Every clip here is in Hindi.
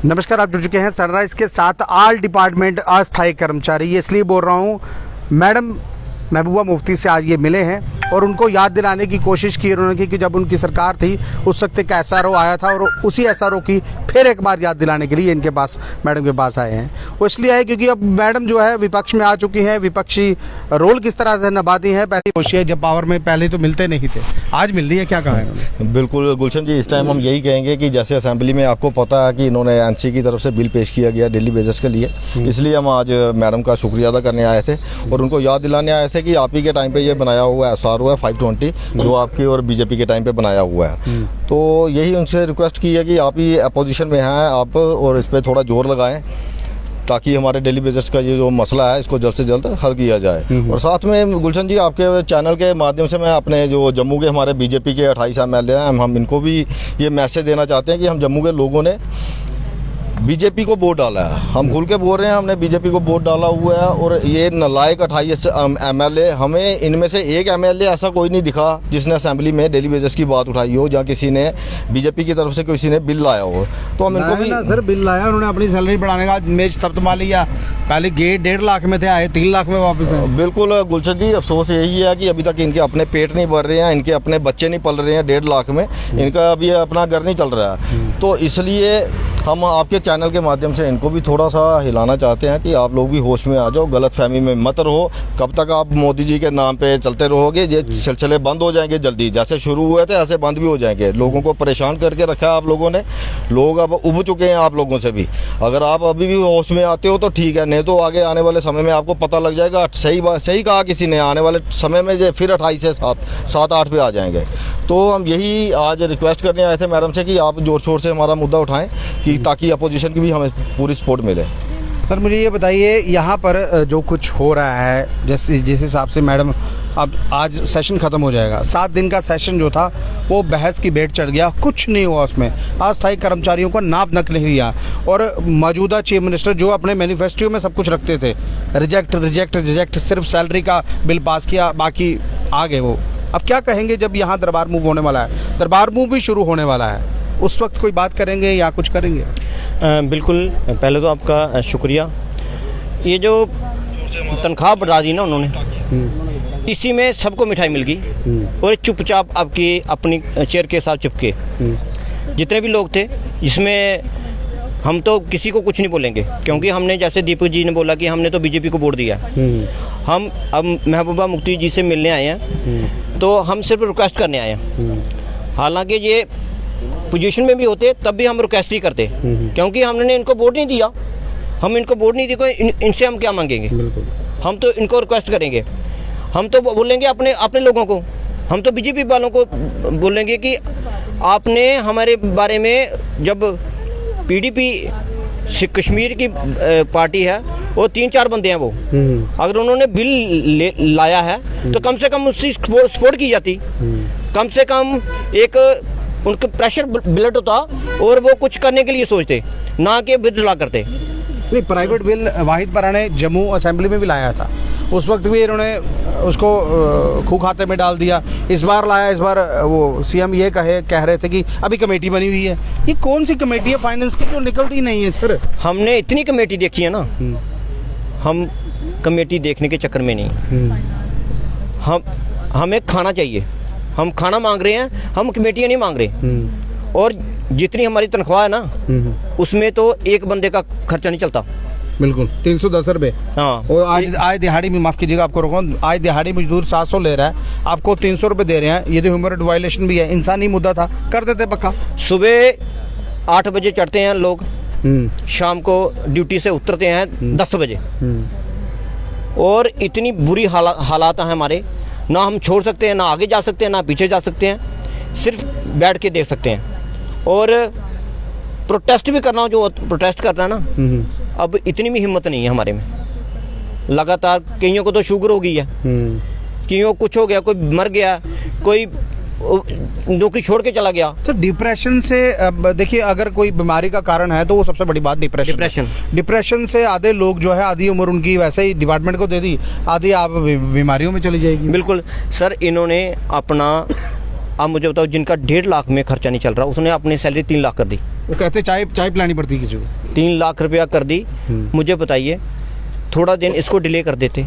नमस्कार, आप जुड़ चुके हैं सनराइज के साथ। आल डिपार्टमेंट अस्थायी कर्मचारी, ये इसलिए बोल रहा हूँ, मैडम महबूबा मुफ्ती से आज ये मिले हैं और उनको याद दिलाने की कोशिश की उन्होंने कि जब उनकी सरकार थी उस वक्त एक SRO आया था और उसी SRO की फिर एक बार याद दिलाने के लिए इनके पास, मैडम के पास आए हैं। वो इसलिए आए क्योंकि अब मैडम जो है विपक्ष में आ चुकी हैं, विपक्षी रोल किस तरह से निभाती हैं। पहली कोशिश जब पावर में पहले तो मिलते नहीं थे, आज मिल रही है, क्या कहा है उन्होंने? बिल्कुल गुलशन जी, इस टाइम हम यही कहेंगे कि जैसे असेंबली में आपको पता है कि इन्होंने NC की तरफ से बिल पेश किया गया डेली बेसिस के लिए, इसलिए हम आज मैडम का शुक्रिया अदा करने आए थे और उनको याद दिलाने आए थे कि आप ही के टाइम पे ये बनाया हुआ SRO है 520 जो आपकी और बीजेपी के टाइम पे बनाया हुआ है। तो यही उनसे रिक्वेस्ट की है कि आप ही अपोजिशन में हैं आप और इस पर थोड़ा जोर लगाएं ताकि हमारे डेली बेसिस का ये जो मसला है इसको जल्द से जल्द हल किया जाए। और साथ में गुलशन जी, आपके चैनल के माध्यम से मैं अपने जो जम्मू के हमारे बीजेपी के 28 MLA हैं, हम इनको भी ये मैसेज देना चाहते हैं कि हम जम्मू के लोगों ने बीजेपी को वोट डाला है। हम खुल के बोल रहे हैं, हमने बीजेपी को वोट डाला हुआ है और ये नालायक 28 MLA, हमें इनमें से एक MLA ऐसा कोई नहीं दिखा जिसने असेंबली में डेली वेजेस की बात उठाई हो, जहाँ किसी ने बीजेपी की तरफ से किसी ने बिल लाया हो। तो हम इनको भी सर बिल लाया, उन्होंने अपनी सैलरी बढ़ाने का मेज तब्दमा लिया। पहले गेट 1.5 लाख में थे, आए 3 लाख में वापस हैं। बिल्कुल गुलशन जी, अफसोस यही है कि अभी तक इनके अपने पेट नहीं भर रहे हैं, इनके अपने बच्चे नहीं पल रहे हैं 1.5 लाख में, इनका अभी अपना घर नहीं चल रहा है। तो इसलिए हम आपके चैनल के माध्यम से इनको भी थोड़ा सा हिलाना चाहते हैं कि आप लोग भी होश में आ जाओ, गलत फहमी में मत रहो। कब तक आप मोदी जी के नाम पे चलते रहोगे? ये सिलसिले बंद हो जाएंगे जल्दी, जैसे शुरू हुए थे ऐसे बंद भी हो जाएंगे। लोगों को परेशान करके रखा है आप लोगों ने, लोग अब उब चुके हैं आप लोगों से भी। अगर आप अभी भी होश में आते हो तो ठीक है, नहीं तो आगे आने वाले समय में आपको पता लग जाएगा। सही कहा किसी ने, आने वाले समय में ये फिर 28 से 7-8 पे आ जाएंगे। तो हम यही आज रिक्वेस्ट करने आए थे मैडम से कि आप जोर शोर से हमारा मुद्दा उठाएं कि ताकि अपोजिशन की भी हमें पूरी सपोर्ट मिले। सर मुझे ये बताइए, यहाँ पर जो कुछ हो रहा है, जिस हिसाब से मैडम अब आज सेशन ख़त्म हो जाएगा, 7 दिन का सेशन जो था वो बहस की भेंट चढ़ गया, कुछ नहीं हुआ उसमें। अस्थायी कर्मचारियों को नाप नक नहीं लिया और मौजूदा चीफ मिनिस्टर जो अपने मैनिफेस्टो में सब कुछ रखते थे, रिजेक्ट, सिर्फ सैलरी का बिल पास किया, बाकी आ गए वो। अब क्या कहेंगे जब यहाँ दरबार मूव होने वाला है, दरबार मूव भी शुरू होने वाला है, उस वक्त कोई बात करेंगे या कुछ करेंगे? बिल्कुल, पहले तो आपका शुक्रिया। ये जो तनख्वाह बढ़ा दी ना उन्होंने, इसी में सबको मिठाई मिल गई और चुपचाप आपकी अपनी चेयर के साथ चिपके जितने भी लोग थे, जिसमें हम तो किसी को कुछ नहीं बोलेंगे क्योंकि हमने, जैसे दीपक जी ने बोला कि हमने तो बीजेपी को वोट दिया। हम अब महबूबा मुफ्ती जी से मिलने आए हैं, तो हम सिर्फ रिक्वेस्ट करने आए हैं। हालांकि ये पोजीशन में भी होते तब भी हम रिक्वेस्ट ही करते क्योंकि हमने इनको वोट नहीं दिया। हम इनको वोट नहीं दिया, इनसे हम क्या मांगेंगे? हम तो इनको रिक्वेस्ट करेंगे, हम तो बोलेंगे अपने लोगों को, हम तो बीजेपी वालों को बोलेंगे कि आपने हमारे बारे में, जब PDP कश्मीर की पार्टी है, वो 3-4 बंदे हैं वो, अगर उन्होंने बिल लाया है तो कम से कम उसकी सपोर्ट की जाती, कम से कम एक उनका प्रेशर बिल्ड होता और वो कुछ करने के लिए सोचते, ना कि विड्रॉ करते। नहीं, प्राइवेट बिल वाहिद परा ने जम्मू असेंबली में भी लाया था, उस वक्त भी इन्होंने उसको खू खाते में डाल दिया। इस बार लाया, इस बार वो CM ये कह रहे थे कि अभी कमेटी बनी हुई है। ये कौन सी कमेटी है फाइनेंस की जो निकलती नहीं है? सर हमने इतनी कमेटी देखी है ना, हम कमेटी देखने के चक्कर में नहीं, हमें खाना चाहिए, हम खाना मांग रहे हैं, हम कमेटियाँ नहीं मांग रहे। और जितनी हमारी तनख्वाह है ना, उसमें तो एक बंदे का खर्चा नहीं चलता। बिल्कुल 310 रुपये। हाँ, और आज दिहाड़ी में, माफ़ कीजिएगा आपको रोका, आज दिहाड़ी मजदूर 700 ले रहा है, आपको 300 रुपये दे रहे हैं। ये तो ह्यूमन राइट वायलेशन भी है, इंसानी मुद्दा था, कर देते पक्का। सुबह 8 बजे चढ़ते हैं लोग, शाम को ड्यूटी से उतरते हैं 10 बजे, और इतनी बुरी हालात हैं हमारे, ना हम छोड़ सकते हैं, ना आगे जा सकते हैं, ना पीछे जा सकते हैं, सिर्फ बैठ के देख सकते हैं। और प्रोटेस्ट भी करना हो, जो प्रोटेस्ट करना है ना, अब इतनी भी हिम्मत नहीं है हमारे में। लगातार कईयों को तो शुगर हो गई है, कईयों को कुछ हो गया, कोई मर गया, कोई नौकरी छोड़ के चला गया। तो डिप्रेशन से, देखिए अगर कोई बीमारी का कारण है तो वो सबसे बड़ी बात डिप्रेशन से आधे लोग जो है, आधी उम्र उनकी वैसे ही डिपार्टमेंट को दे दी, आधी आप बीमारियों में चली जाएगी। बिल्कुल सर, इन्होंने अपना, आप मुझे बताओ, जिनका 1.5 लाख में खर्चा नहीं चल रहा, उसने अपनी सैलरी 3 लाख कर दी। वो कहते चाय चाय पिलानी पड़ती है किसी को। 3 लाख रुपया कर दी। मुझे बताइए, थोड़ा दिन इसको डिले कर देते,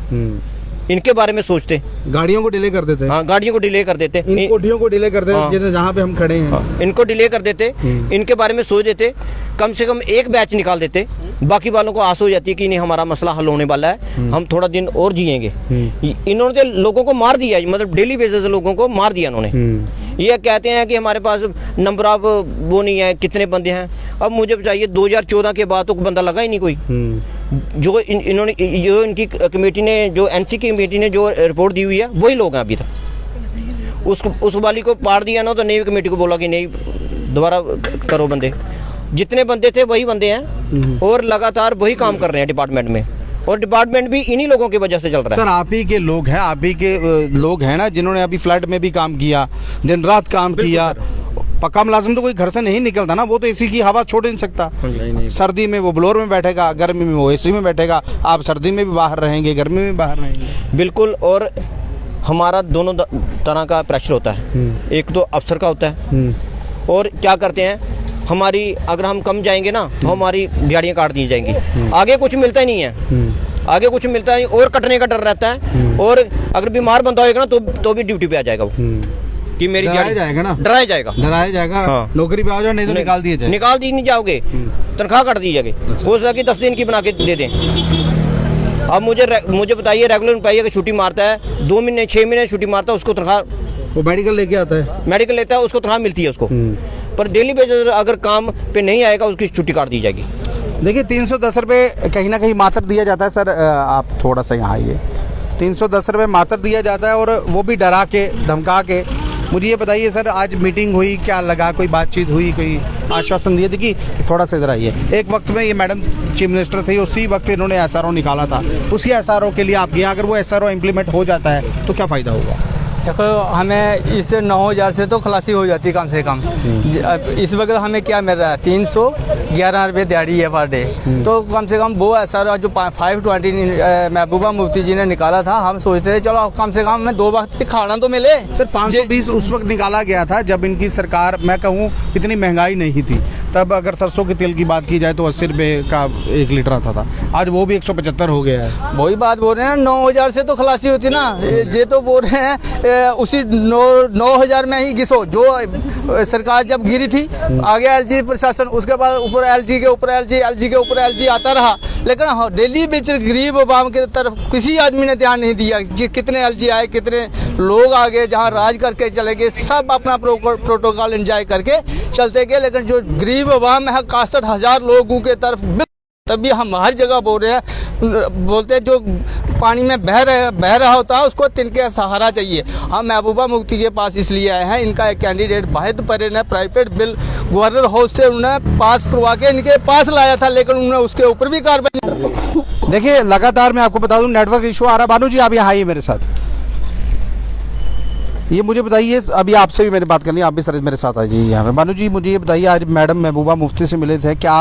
इनके बारे में सोचते। गाड़ियों को डिले कर देते हैं। हाँ, गाड़ियों को डिले कर देते, इन कोठियों को डिले कर देते हाँ। जैसे जहाँ पे हम खड़े हैं। इनको डिले कर देते, इनके बारे में सोच देते, कम से कम एक बैच निकाल देते, बाकी वालों को आस हो जाती है कि नहीं हमारा मसला हल होने वाला है, हम थोड़ा दिन और जिएंगे। इन्होंने तो लोगों को मार दिया, मतलब डेली बेसिस लोगों को मार दिया इन्होंने। ये कहते हैं कि हमारे पास नंबर ऑफ वो नहीं है, कितने बंदे हैं। अब मुझे बताइए 2014 के बाद तो बंदा लगा ही नहीं कोई। जो इन्होंने जो इनकी कमेटी ने, जो एनसी की कमेटी ने जो रिपोर्ट दी हुई है, वही लोग हैं अभी तक। उस वाली को पाड़ दिया ना, तो नई कमेटी को बोला कि नहीं दोबारा करो बंदे। जितने बंदे थे वही बंदे हैं और लगातार वही काम कर रहे हैं डिपार्टमेंट में, और डिपार्टमेंट भी इन्हीं लोगों की वजह से चल रहा है। सर आप ही के लोग हैं, आप ही के लोग हैं ना जिन्होंने अभी फ्लड में भी काम किया, दिन रात काम किया। पक्का मुलाजिम तो कोई घर से नहीं निकलता ना, वो तो एसी की हवा छोड़ नहीं सकता। सर्दी में वो ब्लोर में बैठेगा, गर्मी में वो एसी में बैठेगा। आप सर्दी में भी बाहर रहेंगे, गर्मी में भी बाहर रहेंगे। बिल्कुल। और हमारा दोनों तरह का प्रेशर होता है। एक तो अफसर का होता है, और क्या करते हैं हमारी, अगर हम कम जाएंगे ना तो हमारी दिहाड़ियाँ काट दी जाएंगी। आगे कुछ मिलता ही नहीं है, आगे कुछ मिलता है और कटने का डर रहता है। और अगर बीमार बंदा होएगा ना तो भी ड्यूटी पे आ जाएगा वो, कि मेरी डराया जाएगा ना, डराया जाएगा, डराया जाएगा। हाँ। नौकरी पे आ जाओ, नहीं तो निकाल दिए जाए। निकाल दी नहीं जाओगे, तनख्वाह काट दी जाएगी। हो सके कि 10 दिन की बना के दे दें। अब मुझे बताइए, रेगुलर एम्प्लॉई की छुट्टी मारता है 2 महीने 6 महीने छुट्टी मारता है, उसको तनख्वाह, वो मेडिकल लेके आता है, मेडिकल लेता है, उसको तनख्वाह मिलती है उसको। पर डेली बेसिस अगर काम पे नहीं आएगा उसकी छुट्टी काट दी जाएगी। देखिए 310 रुपये कहीं ना कहीं मात्र दिया जाता है। सर आप थोड़ा सा यहाँ आइए। 310 रुपये मात्र दिया जाता है, और वो भी डरा के धमका के। मुझे ये बताइए सर, आज मीटिंग हुई, क्या लगा, कोई बातचीत हुई, कोई आश्वासन दिए? देखिए थोड़ा सा इधर आइए। एक वक्त में ये मैडम चीफ मिनिस्टर थे, उसी वक्त इन्होंने एसआरओ निकाला था। उसी एसआरओ के लिए आप गए, अगर वो एसआरओ इम्प्लीमेंट हो जाता है तो क्या फ़ायदा होगा? देखो, हमें इससे 9,000 से तो खलासी हो जाती कम से कम। इस वक्त हमें क्या मिल रहा है, 311 रुपये दिहाड़ी है पर डे। तो कम से कम वो ऐसा जो 520 महबूबा मुफ्ती जी ने निकाला था, हम सोचते थे चलो कम से कम हमें 2 वक्त खाना तो मिले। सर 520 उस वक्त निकाला गया था जब इनकी सरकार, मैं कहूँ इतनी महंगाई नहीं थी तब। अगर सरसों के तेल की बात की जाए तो 80 रुपये का 1 लीटर आता था, आज वो भी 175 हो गया है। वही बात बोल रहे हैं, 9,000 से तो खलासी होती ना। ये तो बोल रहे हैं उसी 9,000 में ही घिसो। जो सरकार जब गिरी थी, आगे एलजी प्रशासन, उसके बाद ऊपर एलजी के ऊपर एलजी के ऊपर एलजी आता रहा, लेकिन डेली बेच गरीब आवाम के तरफ किसी आदमी ने ध्यान नहीं दिया। कितने एलजी आए, कितने लोग आ गए, जहाँ राज करके चले गए, सब अपना प्रोटोकॉल एंजॉय करके चलते गए। लेकिन जो गरीब आवाम है 61,000 लोगों के तरफ, तभी हम हर जगह बोल रहे हैं, बोलते हैं जो पानी में बह रहा होता है उसको तिनके सहारा चाहिए। हम महबूबा मुफ्ती के पास इसलिए आए हैं, इनका एक कैंडिडेट वाहिद परे ने प्राइवेट बिल गवर्नर हाउस से उन्होंने पास करवा के इनके पास लाया था, लेकिन उन्होंने उसके ऊपर भी कार्रवाई। देखिए लगातार मैं आपको बता दूं नेटवर्क इशू आ रहा है। बानू जी आप यहाँ आइए मेरे साथ। ये मुझे बताइए, अभी आपसे भी मैंने बात करनी है, आप भी सर मेरे साथ आ जाइए यहाँ पे। बानू जी मुझे ये बताइए, आज मैडम महबूबा मुफ्ती से मिले थे, क्या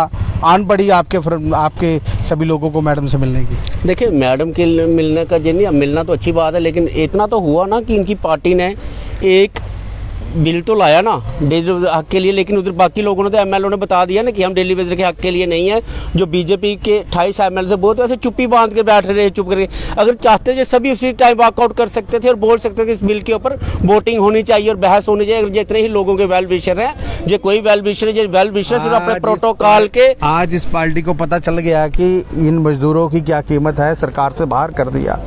आन पड़ी आपके सभी लोगों को मैडम से मिलने की? देखिए, मैडम के मिलने का जी नहीं, मिलना तो अच्छी बात है, लेकिन इतना तो हुआ ना कि इनकी पार्टी ने एक बिल तो लाया ना डेली वेजर हक के लिए, लेकिन उधर बाकी लोगों ने तो एमएलओ ने बता दिया ना कि हम डेली वेजर के हक के लिए नहीं है। जो बीजेपी के 28 एमएलए थे वो तो ऐसे चुप्पी बांध के बैठ रहे, चुप करके। अगर चाहते थे सभी उसी टाइम वॉकआउट कर सकते थे और बोल सकते थे इस बिल के ऊपर वोटिंग होनी चाहिए और बहस होनी चाहिए। अगर जितने ही लोगों के वेल विशर हैं, जो कोई वेल विशर है, जो वेल विशर सिर्फ अपने प्रोटोकॉल के। आज इस पार्टी को पता चल गया कि इन मजदूरों की क्या कीमत है, सरकार से बाहर कर दिया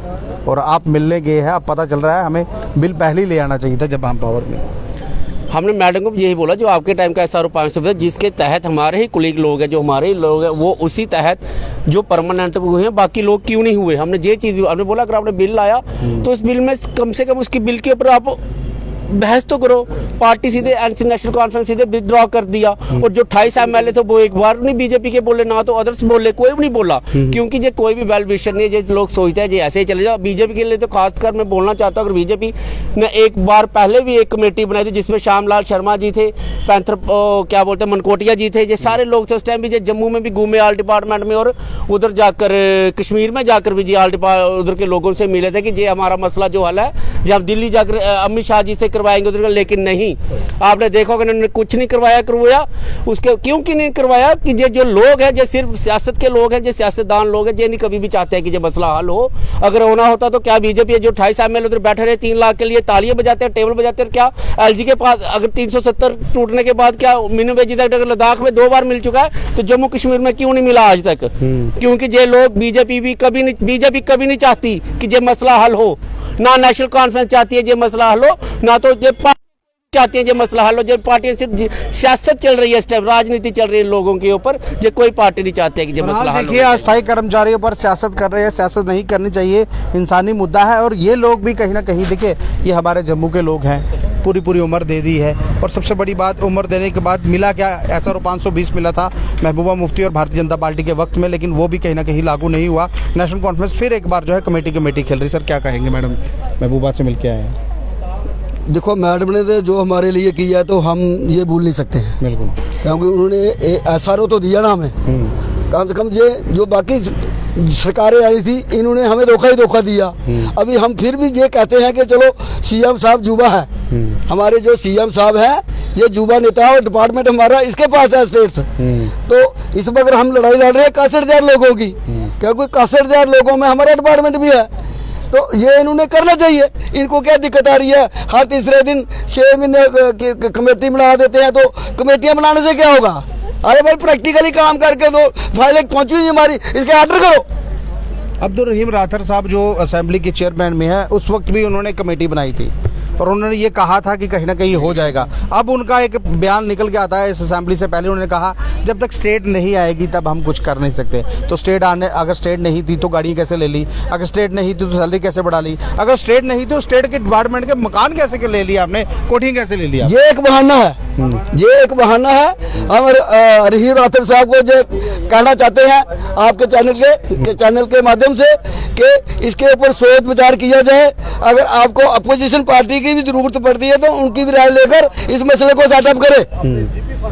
और आप मिलने गए हैं। अब पता चल रहा है हमें बिल पहले ही ले आना चाहिए था जब हम पावर में। हमने मैडम को यही बोला, जो आपके टाइम का SRO 500 जिसके तहत हमारे ही कुलीग लोग हैं, जो हमारे ही लोग हैं, वो उसी तहत जो परमानेंट हुए हैं, बाकी लोग क्यों नहीं हुए। हमने ये चीज़ हमने बोला, अगर आपने बिल लाया तो उस बिल में कम से कम उसकी बिल के ऊपर आप बहस तो करो। पार्टी सीधे एनसी नेशनल कॉन्फ्रेंस सीधे विथड्रॉ कर दिया, और जो 28 एमएलए थे वो एक बार नहीं बीजेपी के बोले, ना तो अदर्स बोले, कोई भी नहीं बोला, क्योंकि ये कोई भी वेल विशर नहीं है। जो लोग सोचते हैं ऐसे ही चले जाओ। बीजेपी के लिए तो खासकर मैं बोलना चाहता हूँ, अगर बीजेपी ने एक बार पहले भी एक कमेटी बनाई थी जिसमें श्यामलाल शर्मा जी थे, पैंथर क्या बोलते हैं मनकोटिया जी थे, ये सारे लोग थे उस टाइम भी। जम्मू में भी घूमे आल डिपार्टमेंट में, और उधर जाकर कश्मीर में जाकर भी जी आल उधर के लोगों से मिले थे कि ये हमारा मसला जो हल है, जब दिल्ली जाकर अमित शाह जी से करवाएंगे उधर, लेकिन नहीं, आपने देखा कि उन्होंने कुछ नहीं करवाया। उसके क्योंकि नहीं करवाया कि ये जो लोग हैं, जो सिर्फ सियासत के लोग हैं, जो सियासतदान लोग हैं, ये नहीं कभी भी चाहते हैं कि ये मसला हल हो। अगर होना होता तो क्या बीजेपी जो 28 MLA उधर बैठे रहे 3 लाख के लिए तालियां बजाते हैं, टेबल बजाते हैं, क्या LG के पास अगर 370 टूटने के बाद क्या मिनिमम वेजेस अगर लद्दाख में 2 बार मिल चुका है तो जम्मू कश्मीर में क्यों नहीं मिला आज तक? क्योंकि ये लोग बीजेपी कभी नहीं चाहती कि ये मसला हल हो, ना नेशनल कॉन्फ्रेंस चाहती है ये मसला हल हो, ना तो ये चाहती है ये मसला हल हो। जो पार्टियां सिर्फ सियासत चल रही है, इस टाइम राजनीति चल रही है लोगों के ऊपर, जो कोई पार्टी नहीं चाहती है कि ये मसला हल हो। देखिए, अस्थायी कर्मचारियों पर सियासत कर रहे हैं, सियासत नहीं करनी चाहिए, इंसानी मुद्दा है। और ये लोग भी कहीं ना कहीं, देखिए ये हमारे जम्मू के लोग हैं, पूरी उम्र दे दी है। और सबसे बड़ी बात, उम्र देने के बाद मिला क्या? SRO 520 मिला था महबूबा मुफ्ती और भारतीय जनता पार्टी के वक्त में, लेकिन वो भी कहीं ना कहीं लागू नहीं हुआ। नेशनल कॉन्फ्रेंस फिर एक बार जो है कमेटी खेल रही। सर क्या कहेंगे? मैडम महबूबा से मिल के आए हैं। देखो, मैडम ने तो जो हमारे लिए किया है तो हम ये भूल नहीं सकते हैं, बिल्कुल, क्योंकि उन्होंने SRO तो दिया ना हमें। कम से कम ये जो बाकी सरकारें आई थी, इन्होंने हमें धोखा दिया। अभी हम फिर भी ये कहते हैं कि चलो CM साहब जुबा है, हमारे जो CM साहब है ये जुबा नेता और डिपार्टमेंट हमारा इसके पास है स्टेट्स। तो इस वक्त हम लड़ाई लड़ रहे हैं 61,000 लोगों की, क्योंकि 61,000 लोगों में हमारा डिपार्टमेंट भी है। तो ये इन्होंने करना चाहिए। इनको क्या दिक्कत आ रही है? हर तीसरे दिन 6 महीने कमेटी बना देते हैं, तो कमेटियां बनाने से क्या होगा? अरे भाई, प्रैक्टिकली काम करके दो, फाइल पहुंची नहीं हमारी, इसके ऑर्डर करो। अब्दुल रहीम राठर साहब जो असेंबली के चेयरमैन में है, उस वक्त भी उन्होंने कमेटी बनाई थी और उन्होंने ये कहा था कि कहीं ना कहीं हो जाएगा। अब उनका एक बयान निकल के आता है इस असेंबली से पहले, उन्होंने कहा जब तक स्टेट नहीं आएगी तब हम कुछ कर नहीं सकते। तो स्टेट आने, अगर स्टेट नहीं थी तो गाड़ी कैसे ले ली? अगर स्टेट नहीं थी तो सैलरी कैसे बढ़ा ली? अगर स्टेट नहीं तो स्टेट के डिपार्टमेंट के मकान कैसे ले लिया आपने? कोठी कैसे ले लिया? ये एक बहाना है, ये एक बहाना है। हम रहीम राठर साहब को जो कहना चाहते हैं आपके चैनल के माध्यम से कि इसके ऊपर सोच विचार किया जाए। अगर आपको अपोजिशन पार्टी की भी जरूरत पड़ती है तो उनकी भी राय लेकर इस मसले को सेटअप करें।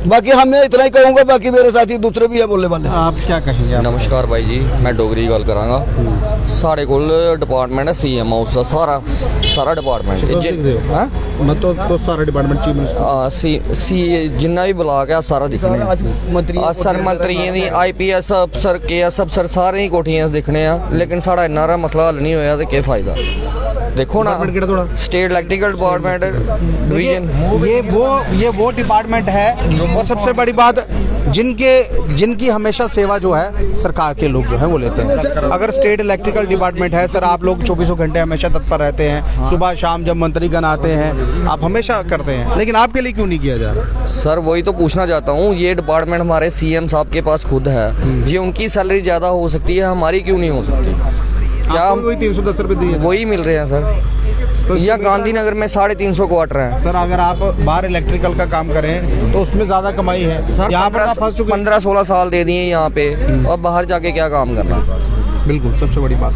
बाकी मैं इतना ही कहूँगा, बाकी मेरे साथी दूसरे भी है बोलने वाले। आप क्या कहेंगे? नमस्कार भाई जी, मैं डोगरी गल करांगा। साढ़े कोल डिपार्टमेंट है CM हाउस का, सारा डिपार्टमेंट तो सारा डिपार्टमेंट चीफ जिन्ना भी ब्लाक है सारा दिखने सर, मंत्रियों दी IPS अफसर KS अफसर सारे ही कोठियां दिखने आ, लेकिन साढ़ा इन्ना रा मसला हल नहीं होया तो क्या फायदा? देखो ना, स्टेट इलेक्ट्रिकल डिपार्टमेंट डिवीजन, ये वो डिपार्टमेंट है। और सबसे बड़ी बात, जिनकी हमेशा सेवा जो है सरकार के लोग जो है वो लेते हैं। अगर स्टेट इलेक्ट्रिकल डिपार्टमेंट है सर, आप लोग 24 घंटे हमेशा तत्पर रहते हैं, सुबह शाम जब मंत्रीगण आते हैं आप हमेशा करते हैं, लेकिन आपके लिए क्यों नहीं किया जा रहा? सर वही तो पूछना चाहता हूँ, ये डिपार्टमेंट हमारे CM साहब के पास खुद है जी, उनकी सैलरी ज़्यादा हो सकती है, हमारी क्यों नहीं हो सकती? क्या वही 310 रुपये दिए? वही मिल रहे हैं सर। या गांधीनगर में 350 क्वार्टर है सर। अगर आप बाहर इलेक्ट्रिकल का काम करें तो उसमें ज़्यादा कमाई है। यहाँ पर 15-16 साल दे दिए यहाँ पे, और बाहर जाके क्या काम करना? बिल्कुल, सबसे बड़ी बात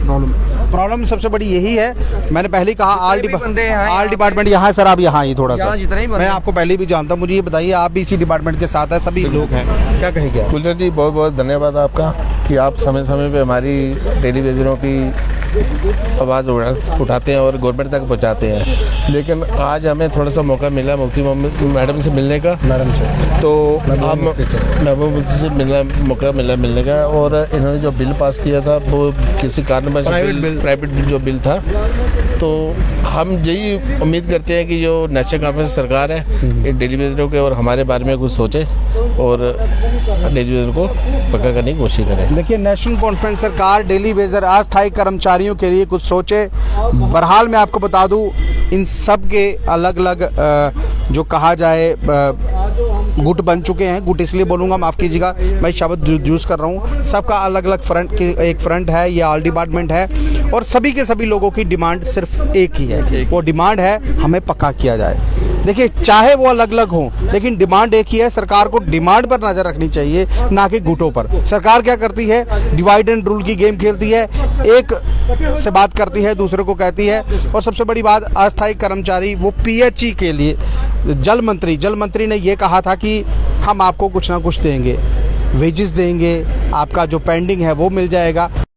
प्रॉब्लम सबसे बड़ी यही है। मैंने पहले ही कहा ऑल डिपार्टमेंट यहाँ है सर। आप यहाँ आइए थोड़ा सा, मैं आपको पहले भी जानता हूँ। मुझे ये बताइए, आप भी इसी डिपार्टमेंट के साथ है, सभी लोग हैं, क्या कहेंगे? कुलचंद जी, बहुत बहुत धन्यवाद आपका कि आप समय समय पे हमारी टेलीविजनों की आवाज़ उठाते हैं और गवर्नमेंट तक पहुंचाते हैं। लेकिन आज हमें थोड़ा सा मौका मिला मुफ्ती मैडम से मिलने का, तो हम महबूब मुफ्ती से मौका मिला मिलने का। और इन्होंने जो बिल पास किया था वो किसी कारणवश प्राइवेट जो बिल था, तो हम यही उम्मीद करते हैं कि जो नेशनल कॉन्फ्रेंस सरकार है टेलीविजनों के और हमारे बारे में कुछ सोचे और टेलीविजन को पक्का करने की कोशिश करें। देखिए, नेशनल कॉन्फ्रेंस सरकार डेली वेजर अस्थायी कर्मचारियों के लिए कुछ सोचे। बहरहाल मैं आपको बता दूं, इन सब के अलग अलग जो कहा जाए गुट बन चुके हैं। गुट इसलिए बोलूँगा, माफ़ कीजिएगा, मैं शब्द यूज़ कर रहा हूँ। सबका अलग अलग फ्रंट की एक फ्रंट है, ये ऑल डिपार्टमेंट है, और सभी के सभी लोगों की डिमांड सिर्फ एक ही है। वो डिमांड है हमें पक्का किया जाए। देखिए, चाहे वो अलग अलग हों, लेकिन डिमांड एक ही है। सरकार को डिमांड पर नज़र रखनी चाहिए, ना कि गुटों पर। सरकार क्या करती है? डिवाइड एंड रूल की गेम खेलती है, एक से बात करती है, दूसरे को कहती है। और सबसे बड़ी बात, अस्थायी कर्मचारी वो PHE के लिए जल मंत्री ने ये कहा था कि हम आपको कुछ ना कुछ देंगे, वेजेस देंगे, आपका जो पेंडिंग है वो मिल जाएगा।